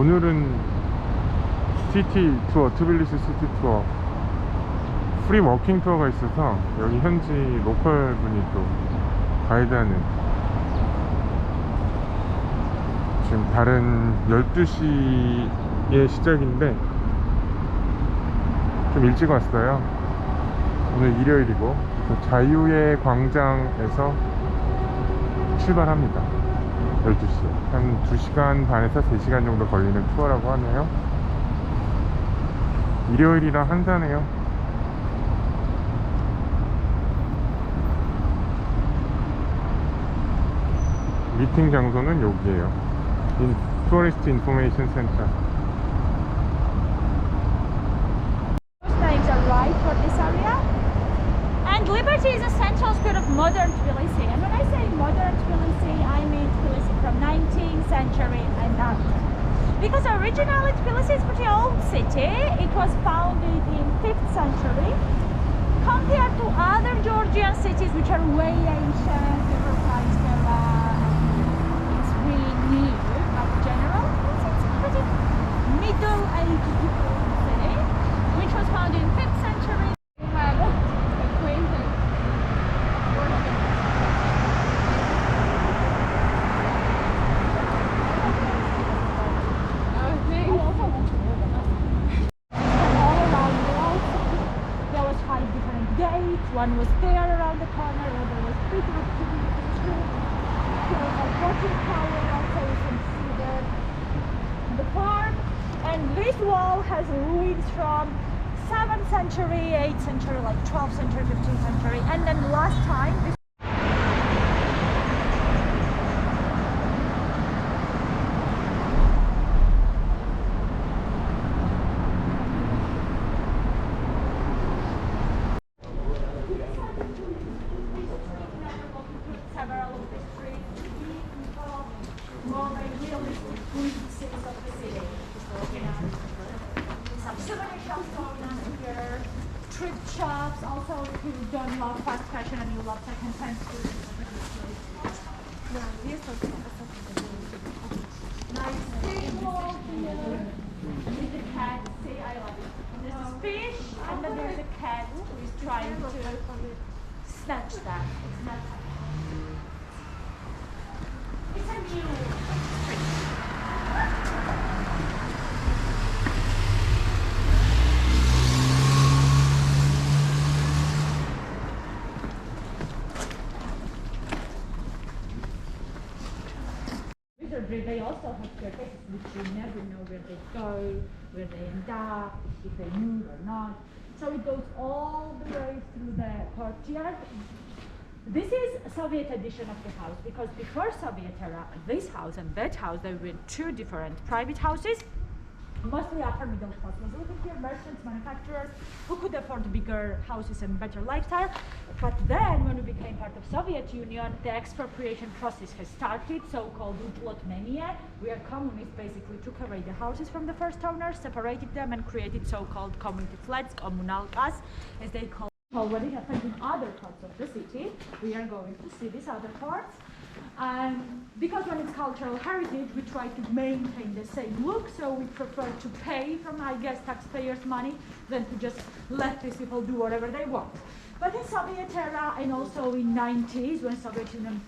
오늘은 시티 투어, 트빌리시 시티 투어 프리워킹 투어가 있어서 여기 현지 로컬 분이 또 가이드하는, 지금 다른 12시에 시작인데 좀 일찍 왔어요. 오늘 일요일이고 자유의 광장에서 출발합니다. 12시 한 2시간 반에서 3시간 정도 걸리는 투어라고 하네요. 일요일이라 한산해요. 미팅 장소는 여기에요. Tourist Information Center. Most names are right for this area. And Liberty is a central square of modern Tbilisi. And when I say modern Tbilisi, I mean Tbilisi from 19th century and after. Because originally Tbilisi is a pretty old city. It was founded in 5th century. Compared to other Georgian cities which are way ancient, civilized era, it's really new. But in general, it's a pretty middle-aged city, which was founded in 5th century. We have a crazy one was there around the corner, the other was pretty much to the street. There was a watching tower also, you can see the park. And this wall has ruins from 7th century, 8th century, like 12th century, 15th century. And then last time, this shops, also if you don't love fast fashion and you love second-hand food. Nice table here with the cat. See, I love it. This is fish, and then there's a cat who is trying to snatch that. It's not. It's a new street. They also have caretakers which you never know where they go, where they end up, if they move or not. So it goes all the way through the courtyard. This is a Soviet edition of the house, because before Soviet era, this house and that house, they were two different private houses. Mostly upper middle class was living here, merchants, manufacturers who could afford bigger houses and better lifestyle. But then when we became part of Soviet Union, the expropriation process has started, so-called uplotmenia, where communists basically took away the houses from the first owners, separated them and created so-called community flats, kommunalkas, as they call it. Already happened in other parts of the city. We are going to see these other parts. Because when it's cultural heritage, we try to maintain the same look, so we prefer to pay from, I guess, taxpayers' money than to just let these people do whatever they want. But in Soviet era and also in 90s, when Soviet Union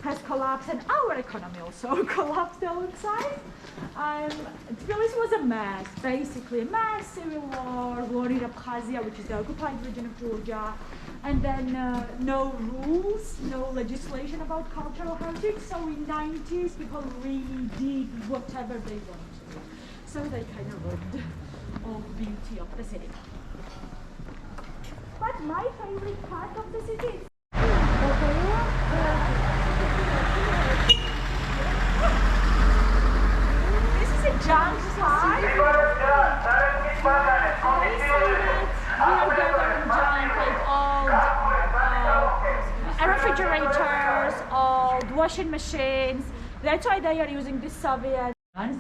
has collapsed and our economy also collapsed alongside, Tbilisi was a mess, basically a mess, civil war in Abkhazia, which is the occupied region of Georgia, and then no rules, no legislation about cultural heritage. So in 90s, people really did whatever they wanted to. So they kind of ruined all the beauty of the city. But my favorite part of the city is this is a junk park. We are gathering junk like old refrigerators, old washing machines. That's why they are using this Soviet as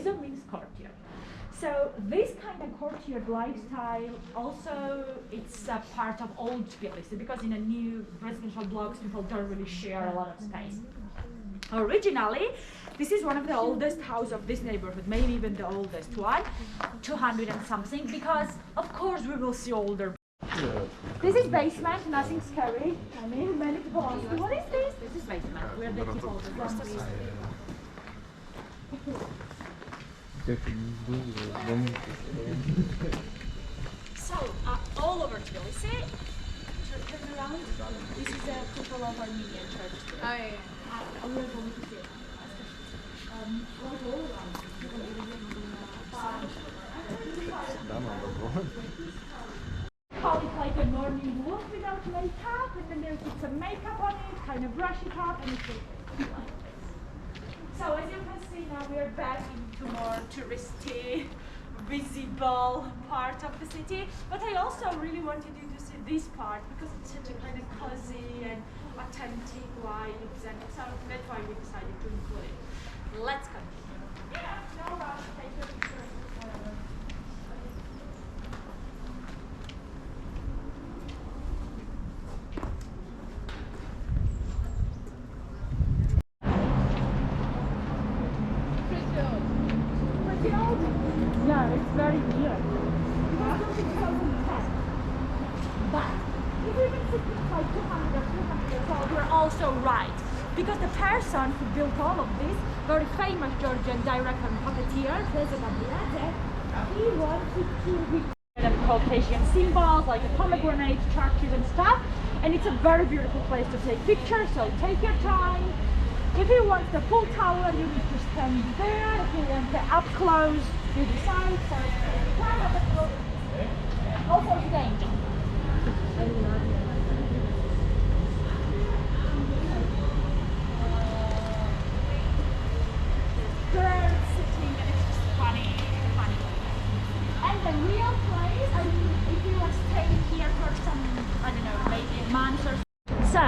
a mixed courtyard. So this kind of courtyard lifestyle also, it's a part of old Tbilisi, because in a new residential blocks people don't really share a lot of space. Originally, this is one of the oldest houses of this neighborhood, maybe even the oldest one, 200 and something, because of course we will see older. This is basement, nothing scary. I mean, many people ask me, what is this? This is basement, where they keep all the zombies. So, all over Tbilisi, turn around, this is a couple of Armenian churches. Oh, yeah. We're going to see it. Call it like a morning walk without makeup, and then there's some makeup on it, kind of brush it up, and it's so as you can see now we are back into more touristy, visible part of the city. But I also really wanted you to see this part because it's such a kind of cozy and authentic vibes, and so that's why we decided to include it. Let's continue. Yeah, no rush, take your picture. Yeah, it's very near. It was built in 2010. But if we even think it's like 200 or 300 years old, we're also right. Because the person who built all of this, very famous Georgian director and puppeteer, he wanted to recreate Caucasian symbols like the pomegranate, churches and stuff. And it's a very beautiful place to take pictures, so take your time. If you want the full tower, you need to stand there. If you want the up close, you decide. So also it's danger. Birds sitting, and it's just funny. And the real place, I mean, if you are staying here for some, I don't know, maybe a month or so. So,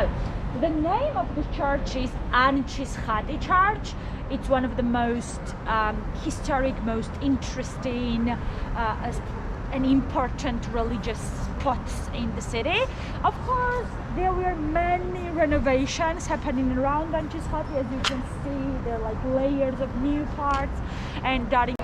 the name of the church is Antichadi Church. It's one of the most historic, most interesting and important religious spots in the city. Of course, there were many renovations happening around Antichadi. As you can see, there are like layers of new parts, and that is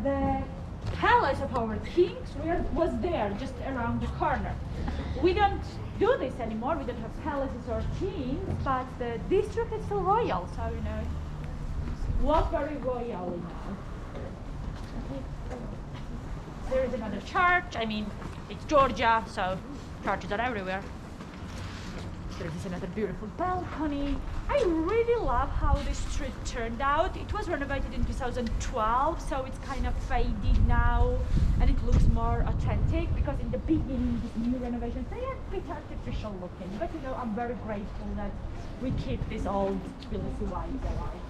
the palace of our kings was there, just around the corner. We don't do this anymore. We don't have palaces or kings, but the district is still royal, so you know, it was very royal now. There is another church. I mean, it's Georgia, so churches are everywhere. There is another beautiful balcony. I really love how this street turned out. It was renovated in 2012, so it's kind of faded now, and it looks more authentic, because in the beginning, these new renovations, they are a bit artificial looking. But you know, I'm very grateful that we keep this old Tbilisi vibe alive.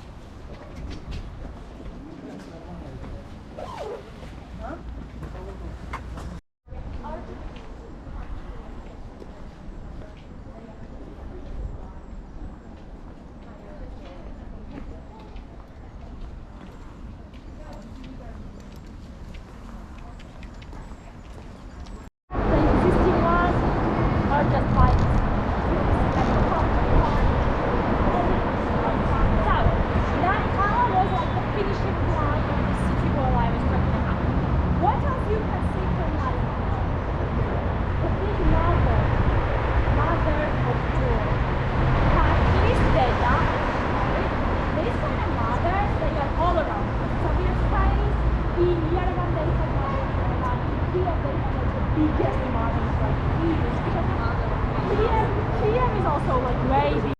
so like wavy.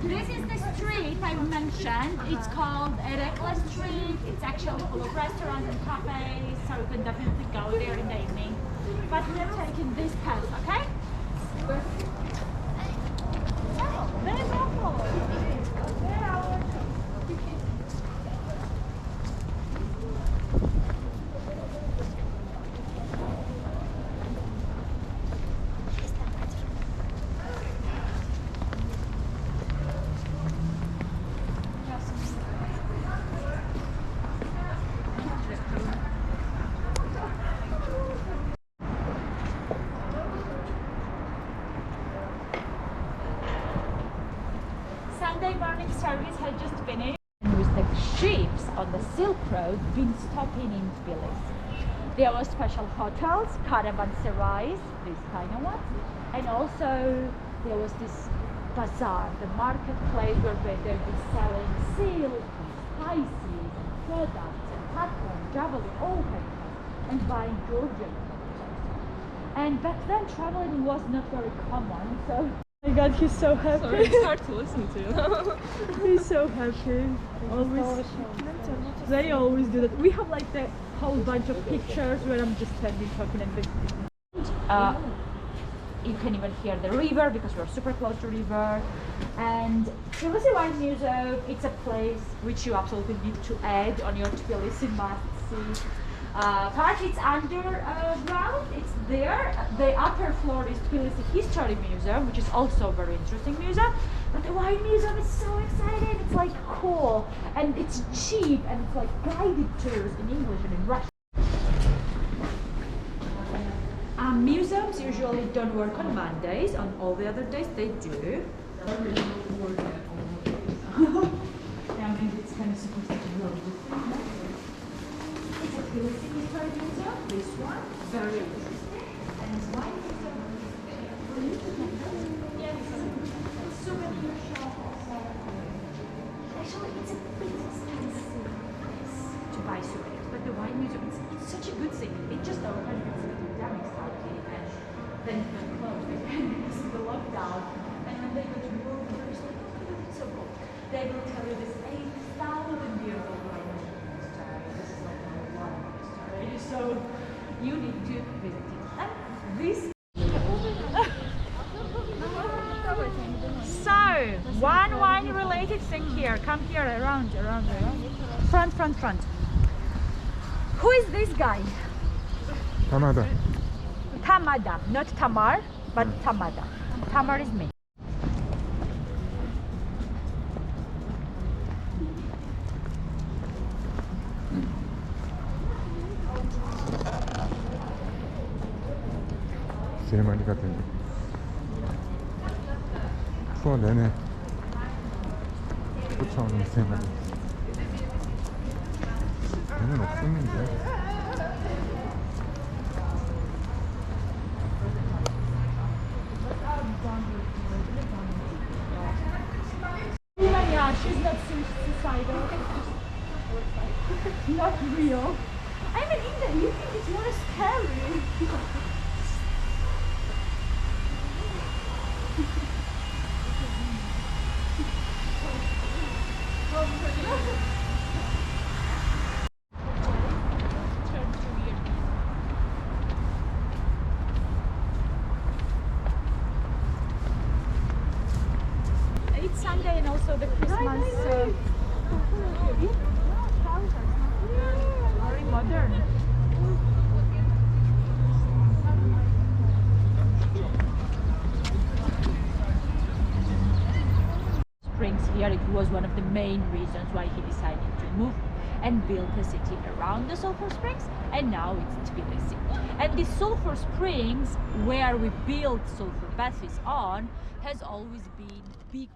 This is the street I mentioned. It's called Erekla Street. It's actually full of restaurants and cafes, so you can definitely go there in the evening. But we're taking this path, okay? Oh, there's awful. Sunday morning service had just finished, and with the ships on the Silk Road been stopping in Tbilisi. There were special hotels, caravanserais, these kind of ones, and also there was this bazaar, the marketplace where they'd be selling silk, and spices, and products, and cotton, jewelry, all kinds of stuff, and buying Georgian products. And back then traveling was not very common, so oh my god, he's so happy. Sorry, it's hard to listen to. He's so happy. Always. They always do that. We have like the whole bunch of pictures where I'm just standing talking and visiting. You can even hear the river because we're super close to river. And Tbilisi Wine Museum, it's a place which you absolutely need to add on your Tbilisi must-see. Part it's underground, it's there. The upper floor is Tbilisi History Museum, which is also a very interesting museum. But the wine museum is so exciting, it's like cool, and it's cheap, and it's like guided tours in English and in Russian. Museums usually don't work on Mondays, on all the other days they do. Yeah, maybe it's kind of supposed to be wrong. It's a Tbilisi History Museum, this one, very interesting. And it's wine museum. Yes, souvenir shop also. Actually, it's a bit expensive to buy souvenirs, but the wine museum, it's such a good thing. It just opened because the pandemic started, and then it got closed again because of the lockdown. And when they got removed, they were just like, oh my god, it's so cool. They will tell you this 8,000-year-old wine museum story. This is like number one story. So you need to visit it. And this. So, one wine-related thing here. Come here, around. Front. Who is this guy? Tamada. Tamada, not Tamar, but Tamada. Tamar is me. 제일 많이 갔던데 투어 내내 쫓아오는 세 마리. 얘는 없었는데. Yeah, she's not suicidal. Not real. I mean, in the evening it's more scary. It's Sunday and also the Christmas. Very modern. springs here. It was one of the main reasons why he decided to move and build a city around the sulfur springs, and now it's Tbilisi. And the sulfur springs, where we built sulfur baths on, has always been big